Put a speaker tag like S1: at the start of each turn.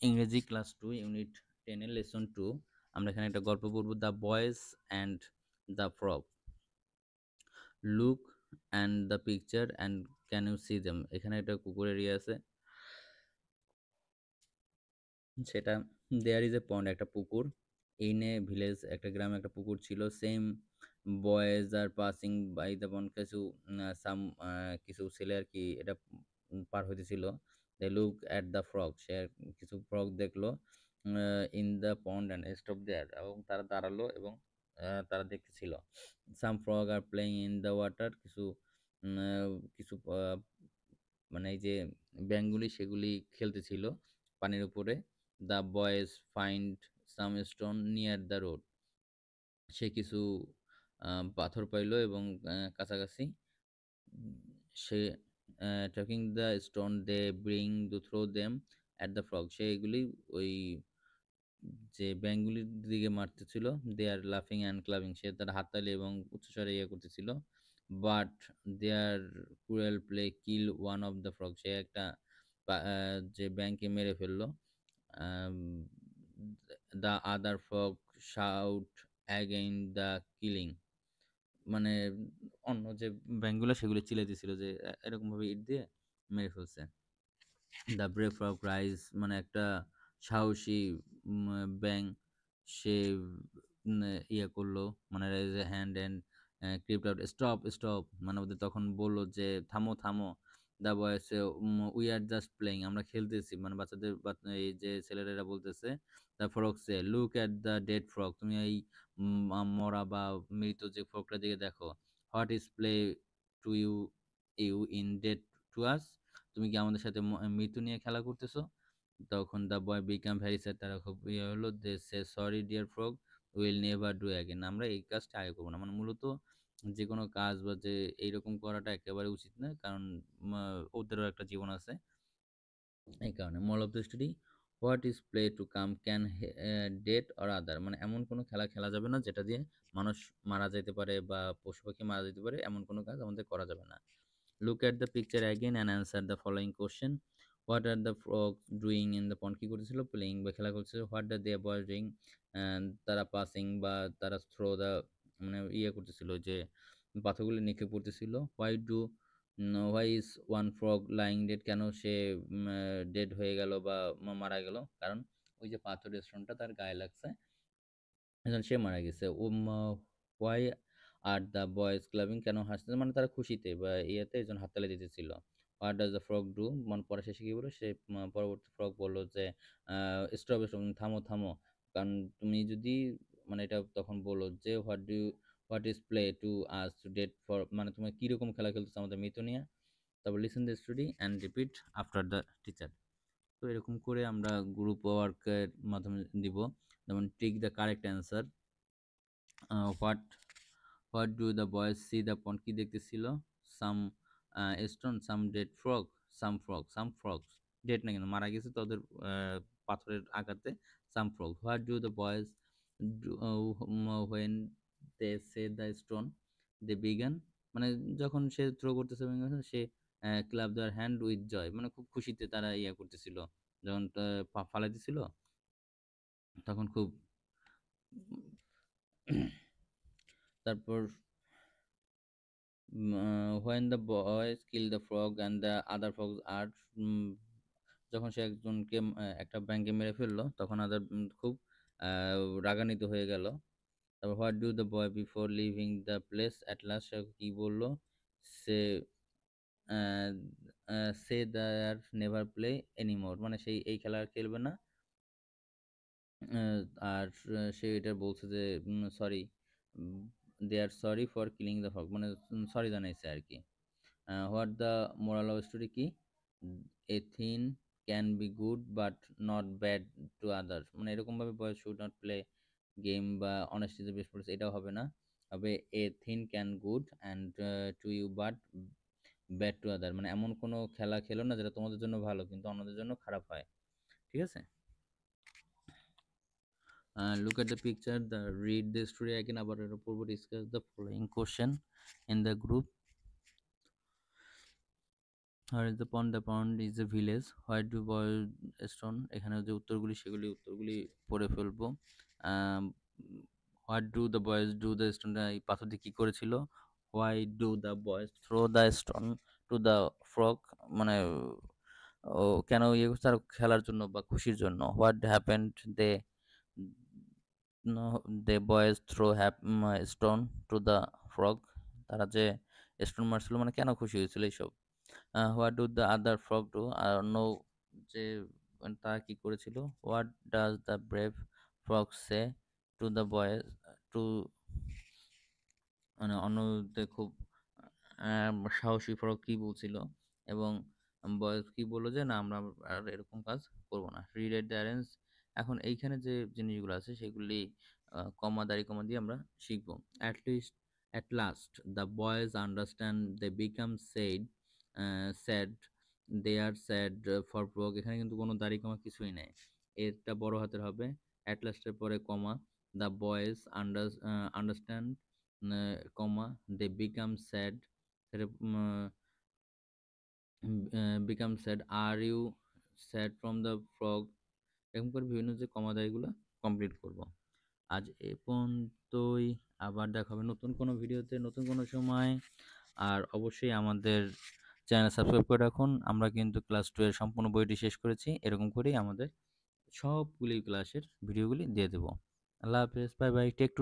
S1: ইংরেজি class 2 unit 10 এর lesson 2। আমরা এখানে একটা গল্প পড়ব, the boys and the frog. Look and the picture and can you see them. এখানে একটা কুকুরের ইয়ে আছে, সেটা দেয়ার ইজ এ পন্ড, একটা পুকুর। ইন এ ভিলেজ, একটা গ্রামে একটা পুকুর ছিল। Same boys are passing by the pond, কিছু সাম কিছু ছেলে আর কি এটা পার হইতেছিল। They look at the frog, সে কিছু ফ্রগ দেখলো in the pond and stop there, এবং তারা দাঁড়ালো এবং তারা দেখতেছিল। Some frog are playing in the water, কিছু কিছু মানে এই যে ব্যাঙগুলি সেগুলি খেলতেছিল পানির উপরে। The boys find some stone near the road, সে কিছু পাথর পাইল এবং কাছাকাছি। সে trekking the stone they bring to throw them at the frog, সে এগুলি ওই যে ব্যাঙগুলির দিকে মারতেছিল। দে আর লাফিং অ্যান্ড ক্লাবিং, সে তার হাততালি এবং উচ্চস্বরে ইয়ে করতেছিল। But their cruel play kill one of the frog, সে একটা যে ব্যাংকে মেরে ফেললো। The other frog shout again the killing, মানে অন্য যে ব্যাংকগুলো সেগুলো চিল্লাইতেছিল যে এরকম ভাবে ইট দিয়ে মেরে ফেলছে। দ্য ব্রেভ ফ্রগ রাইজ, মানে একটা সাহসী ব্যাং, সে ইয়ে করলো, মানে raise a hand and crept out stop stop, মানে ওদের তখন বললো যে থামো থামো। দ্য বয়েস উই আর জাস্ট প্লেইং, আমরা খেলতেছি, মানে বাচ্চাদের এই যে ছেলেরা বলতেছে। The frog say look at the dead frog, তুমি এই মরা বা মৃত যে ফ্রগটার দিকে দেখো। What is play to you you in dead to us, তুমি কি আমাদের সাথে মৃত্যু নিয়ে খেলা করতেছো? তখন the boy become very sad, তারা খুব ইয়ে হলো। They say sorry dear frog, will never do again, আমরা এই কাজটা আগে করবো না। মানে মূলত যে কোনো কাজ বা যে এইরকম করাটা একেবারে উচিত না, কারণ ওদেরও একটা জীবন আছে। এই কারণে moral of the story, what is play to come can date or other, মানে এমন কোনো খেলা খেলা যাবে না যেটা দিয়ে মানুষ মারা যেতে পারে বা পশু পাখি মারা যেতে পারে, এমন কোনো কাজ আমাদের করা যাবে না। Look at the picture again and answer the following question. What are the frogs doing in the pond? কি করতেছিল? Playing বা খেলা করতেছিল। What are the boys doing? And তারা passing বা তারা throw the, মানে ইয়ে করতেছিল যে পাথরগুলি নিক্ষেপ করতেছিল। Why is one frog lying dead? কেন সে ডেড হয়ে গেল বা মারা গেল? কারণ ওই যে পাথরের স্টোনটা তার গায়ে লাগছে, এখন সে মারা গেছে। Why are the boys clubbing, কেন হাসতেছে? মানে তারা খুশিতে বা ইয়েতে এই জন্য হাততালি দিতেছিল। What does the frog do, মানে পরে শেষে কি বলো, সে পরবর্তী ফ্রগ বললো যে স্টপ স্টপ, থামো থামো। কারণ তুমি যদি, মানে এটা তখন বলো যে what is play to us to date for, মানে তুমি কীরকম খেলা খেলতেছো আমাদের মৃত নিয়ে। তারপর listen the story and repeat after the teacher. তো এরকম করে আমরা গ্রুপ ওয়ার্কের মাধ্যমে দিব। যেমন take the correct answer. What what do the boys see the pond, কি দেখতেছিল? Some stone, some dead frog, some frogs dead না কিন্তু মারা গেছে তো ওদের পাথরের আঘাতে। Some frog. What do the boys when they see the stone they began, মানে যখন সে থ্রো করতেছে সে clap their hand with joy, মানে খুব খুশিতে তারা ইয়া করতেছিল যখন ফালাইতেছিল তখন খুব। তারপর when the boys kill the frog and the other frogs are, যখন সে একজনকে একটা ব্যাঙকে মেরে ফেললো তখন আদার খুব রাগান্বিত হয়ে গেল। তারপর what do the boy before leaving the place at last, সে কি বললো? সে সে দ্যার নেভার প্লে এনিমোর, মানে সেই এই খেলা আর খেলবে না। আহ, আর সে এটা বলছে যে sorry, they are sorry for killing the frog, মানে সরি জানাইছে আর কি। What the moral of story কি? A thing can be good but not bad to others, মানে এরকমভাবে boys should not play game বা অনেস্টি দ্য বেস্ট পলিসি, এটাও হবে না। হবে a thing can good and to you but bad to other, মানে এমন কোনো খেলা খেলো না যেটা তোমাদের জন্য ভালো কিন্তু অন্যদের জন্য খারাপ হয়। ঠিক আছে? Look at the picture, read the story again, আবার এর উপর discuss the following question in the group. Where is the pond? The pond is a village. What do boy stone? এখানে যে উত্তরগুলি সেগুলি উত্তরগুলি পড়ে ফেলবো। What do the boys do? The স্টোনটা এই পাথর দিয়ে কী করেছিল? Why do the boys throw the stone to the frog? মানে ও কেন ইয়ে করছে? তার খেলার জন্য বা খুশির জন্য। What happened? They they boys throw stone to the frog? তারা যে স্টোন মারছিল মানে কেন খুশি হয়েছিল এইসব। What do the other frog do? আর অন্য যে তারা কি করেছিল? What does the brave frog say to the boys to? মানে অন্যদের খুব সাহসী ফ্রগ কি বলছিল এবং বয়েজ কি বললো যে না আমরা আর এরকম কাজ করব না। Read at the arrange. এখন এইখানে যে জিনিসগুলো আছে সেগুলি কমা দাঁড়ি কমা দিয়ে আমরা শিখবো। At least, at last the boys understand, they become sad, they are sad for frog. এখানে কিন্তু কোনো দাড়ি কমা কিছুই নেই, এরটা বড় হাতের হবে। অ্যাট লাস্টের পরে comma, the boys understand comma, they become sad, become sad, are you sad from the frog? এরকম করে বিভিন্ন যে কমাদারিগুলো কমপ্লিট করব। আজ এ পর্যন্তই, আবার দেখা হবে নতুন কোনো ভিডিওতে নতুন কোনো সময়। আর অবশ্যই আমাদের চ্যানেল সাবস্ক্রাইব করে রাখুন। আমরা কিন্তু ক্লাস 2 এর সম্পূর্ণ বইটি শেষ করেছি, এরকম করেই আমাদের সবগুলি ক্লাসের ভিডিওগুলি দিয়ে দেবো। আল্লাহ হাফেজ, বাই বাই, টেক